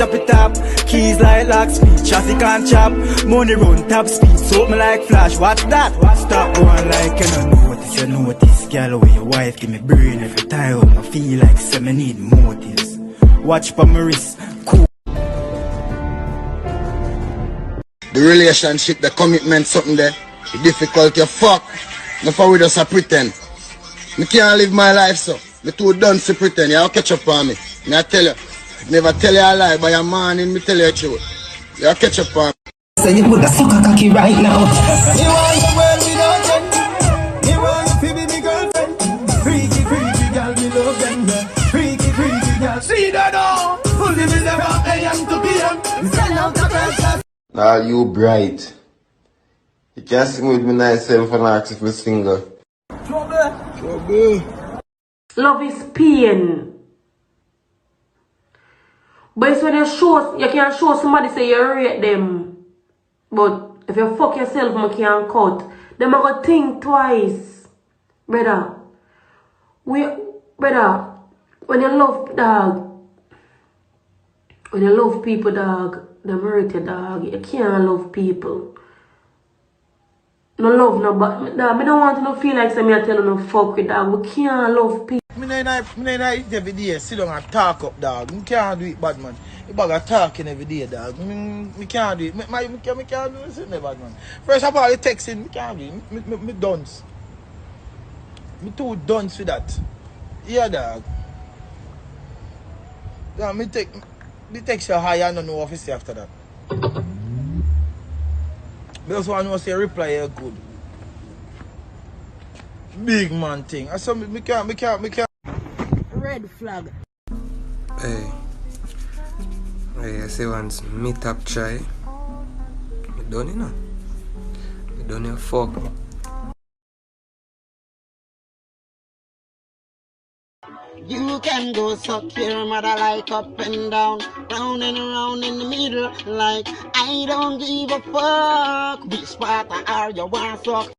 chop it up. Keys like lock speed, chassis can't chop. Money run top speed, soap me like flash. Watch that, stop going like you don't notice. You notice, girl, where your wife give me brain every time. I feel like say me need motives. Watch pa my wrist, cool. The relationship, the commitment, something there. The difficulty, fuck. Before we just pretend. I can't live my life so. Me too done to pretend. You catch up on me. And I tell you, never tell you a lie, but your morning me tell you the truth. You catch up on me. So you put the sucker cocky right now. You want the world without end. You want to be my girlfriend. Freaky, freaky girl, me love them. Freaky, freaky girl. See that all. Pull them in the rock, AM to PM. Send out the girls. Nah, you bright. You can't sing with me nice self and ask if me single. Trouble. Love is pain. But it's when you can show somebody say you rate them. But if you fuck yourself, you can't cut. Them are gonna think twice. Brother, when you love dog, when you love people, dog, them rate you, dog. You can't love people. No love, no, but dog, I don't want to feel like say me I tell you no fuck with dog. We can't love people. Me nah eat every day, sit down and talk up, dog. Me can't do it, bad man. You bag of talking every day, dog. Me can't do it. Me can't do it, bad man. First of all, you texting, me can't do it. Me dunce. Me too dunce with that. Yeah, dog. Yeah, me text you high and I don't know what to say after that. Me just want to say reply you good. Big man thing. I saw me can't. Red flag. Hey, I say once me top try. Me done you know. Me done your fuck. You can go suck your mother like up and down, round and around in the middle, like I don't give a fuck. Which part are you want suck?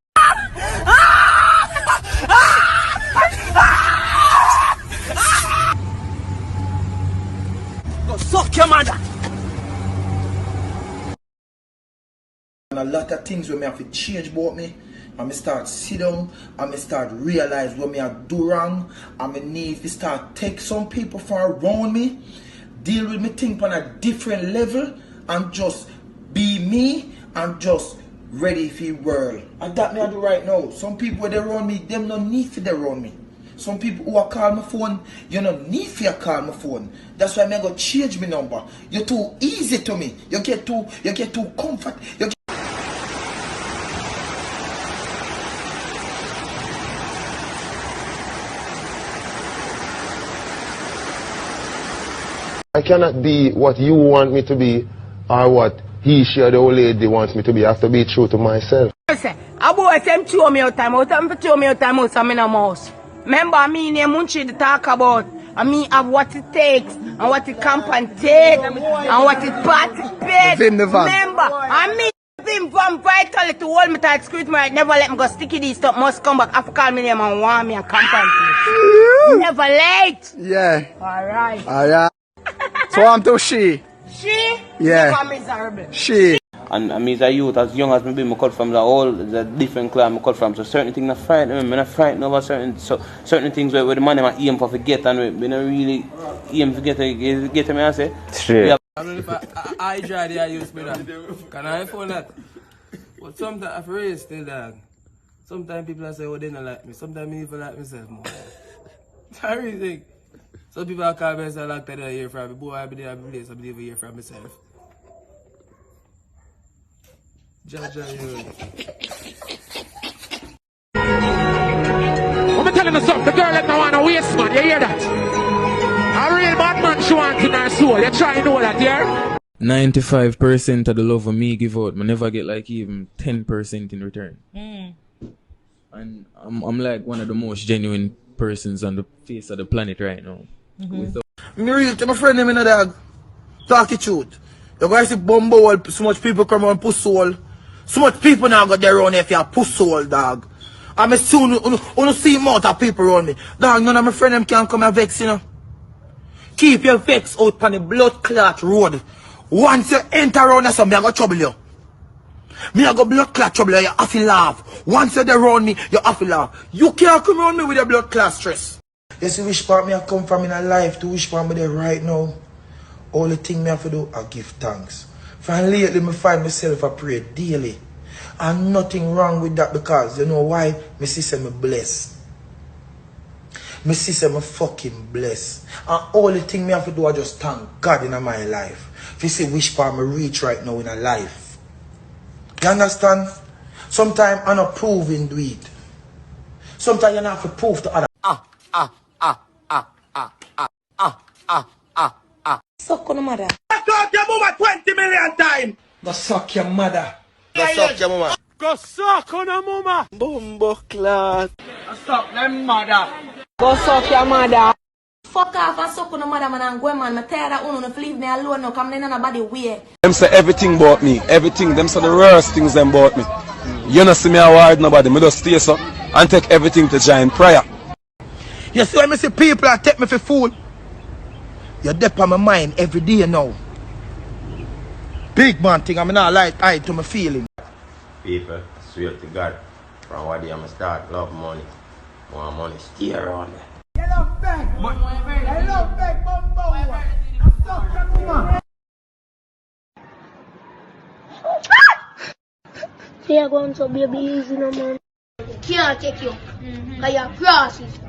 Go suck your mother. And a lot of things when me have to change about me. And me start sit down and me start realize what me I do wrong. And me need to start take some people from around me, deal with me thing on a different level, and just be me and just ready for the world. And that me I do right now. Some people where they around me, them no need for they around me. Some people who are call my phone, you no need for you call my phone. That's why me I go change my number. You're too easy to me. You get too comfort. I cannot be what you want me to be or what he, she, or the old lady wants me to be. I have to be true to myself. I boy them throw me out time out and throw me out time out so me no mouse. Remember me name Munchi to talk about. And me have what it takes and what it compensate and what it participate. Remember, and me him from vital to hold me tight screw me right, never let me go sticky this stuff must come back after call me name and want me and compensate. Never late. Yeah. Alright. So I'm to she. She? Yeah. Never miserable. She. And I mean, as a youth, as young as me be, I cut from the different clan I cut from. So certain things I frighten me. I'm not frightened over certain things where the man I aim for forget and we don't really aim for get me I say. Straight. Yeah. I don't know if I try the use me that. Can I phone that? But sometimes I've raised still dog. Sometimes people say, oh, they don't like me. Sometimes I even like myself more. I really think. Some people call me and say, I like that I hear from me. Boy, I be there every day, so I believe I hear from myself. Judge, you. I'm telling you something, the girl let me want to waste, man. You hear that? A real bad man she wants in her soul. You try to know that, yeah? 95% of the love of me give out, I never get like even 10% in return. And I'm like one of the most genuine persons on the face of the planet right now. Me real to my friend them in a dog. Talk the truth. You guys see bumble, so much people come around push soul. So much people now got their own if you push soul, dog. And me soon see more of people around me. Dog, none of my friend them can come and vex, you know. Keep your vex out on the blood clot road. Once you enter around us, me I go trouble you. Me I go blood clot trouble you, you have to laugh. Once you're around me, you have to laugh. You can't come around me with your blood clot stress. You see which part me I come from in a life to which part me there right now. Only thing me have to do, I give thanks. From lately, me find myself a pray daily. And nothing wrong with that because, you know why? Me sister me blessed. Me sister me fucking blessed. And only thing me have to do, I just thank God in my life. If you see which part me reach right now in a life. You understand? Sometimes I'm not proving do it. Sometimes you don't have to prove to others. Suck on the mother. Suck your mama 20 million times. Go suck your mother. Go suck your mama. Go suck on a mama. Bumbo clot. Go suck them mother. Go suck your mother. Fuck off and suck on the mother, man, and go, man. I'm tired of uno, leave me alone now, come in nobody way. Them say everything about me, everything. Them say the worst things them about me. You don't see me award nobody, me just stay so and take everything to giant prayer. You see when me see people that take me for fool? You're deep on my mind every day now. Big man thing, I'm not like eye to my feeling. People, swear to God, from what day I'm start, love money. Want money, stay around me. I love back, but I love back, bumbo. I'm stuck your woman. You're going to be easy no man. Can't take you. Because you're crosses.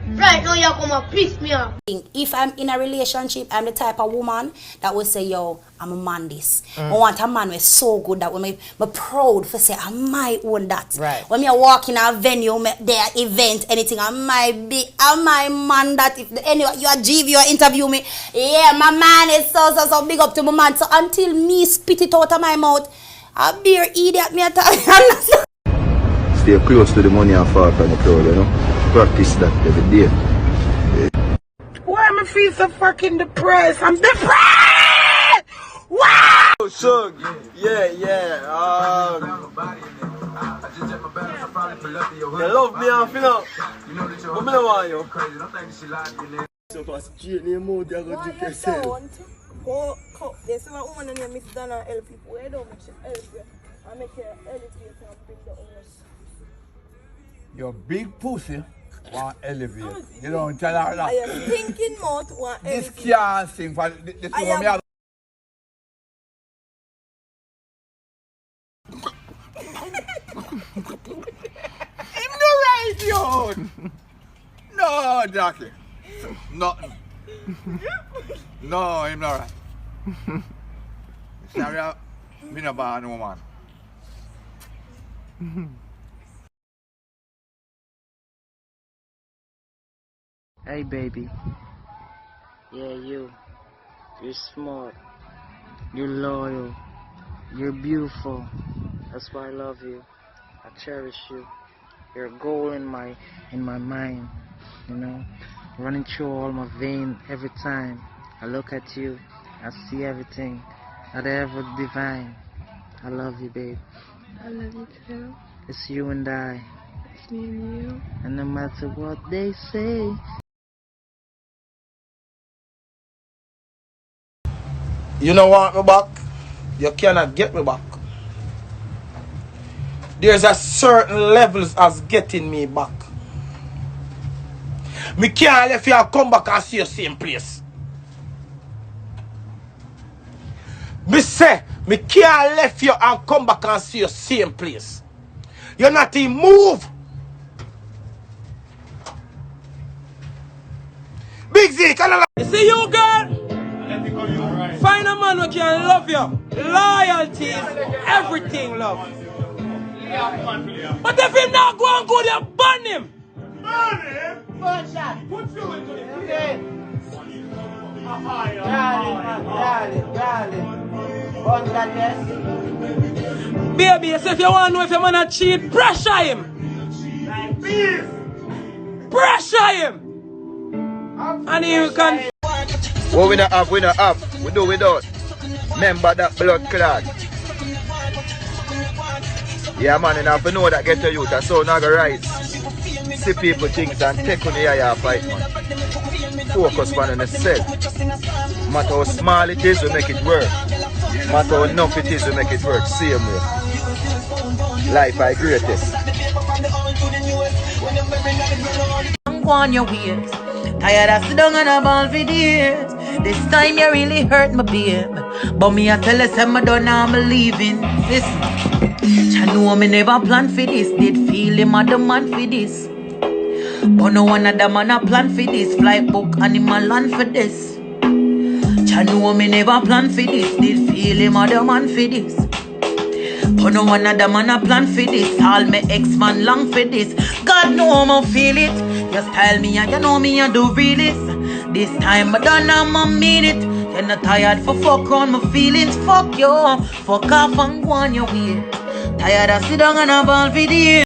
Right now, you're going to piss me off. If I'm in a relationship, I'm the type of woman that will say, yo, I'm a man this. I want a man who is so good that when I'm proud for say, I might own that. Right. When I walk in a venue, their event, anything, I might man that. If anyway, you are GV, you interview me, yeah, my man is so big up to my man. So until me spit it out of my mouth, I'll be your idiot, me at Stay close to the money and far from the crowd, you know. Practice that every day. Why am I feel so fucking depressed? I'm depressed! Wow! Oh, Shug, yeah. You love me, you know. But me don't want you. So fast, straight in mouth, you're going to drink yourself. Go, there's one woman in here, Miss Donna, help people. Where don't make you help you? I make you elevate and bring the owners. Your big pussy want elevate. You don't tell her that. I am thinking more to want elevate. This can't sing for this woman. Me him no right, yo. No, Jackie. Nothing. No, him not right. Sorry, me no bad woman. Hey baby, yeah you're smart, you're loyal, you're beautiful, that's why I love you, I cherish you, you're a goal in my mind, you know, running through all my veins every time I look at you, I see everything, that ever divine, I love you babe. I love you too. It's you and I, It's me and you. and no matter what they say. You don't want me back? You cannot get me back. There's a certain levels as getting me back. Me can't let you come back and see your same place. Me say, me can't let you and come back and see your same place. You're not in move. Big Z, you see you girl? Find a man who can love you. Loyalty is everything, love. But if him not go and good, you burn him. Burn him? Burn shot. Put you into the game. Burn that yes. Baby, so if you want to know if your man a cheat, pressure him. Pressure him. And you can... What we not have, we not have. We do without. Remember that blood clot. Yeah, man, you have to know that get to you. That's so not the right. See people things and take on the eye fight, man. focus on yourself. No matter how small it is, we make it work. No matter how enough it is, we make it work. Same way. Life I greatest. Go on your ways. Tired of sit down on a ball for days. This time you really hurt my babe. But me I tell you some I don't know I'm leaving. Listen, I know me never planned for this. Did feel him a the man for this. But no one of them man a plan for this. Flight book animal land for this. I know me never planned for this. Did feel him a the man for this. But no one of them man a plan for this. All my ex-man long for this. God know I'ma feel it. Just tell me and you know me I do real this. This time I don't know I'ma mean it. You're not tired for fuck on my feelings. Fuck you. Fuck off and go on your way. Tired of sit down on a ball video.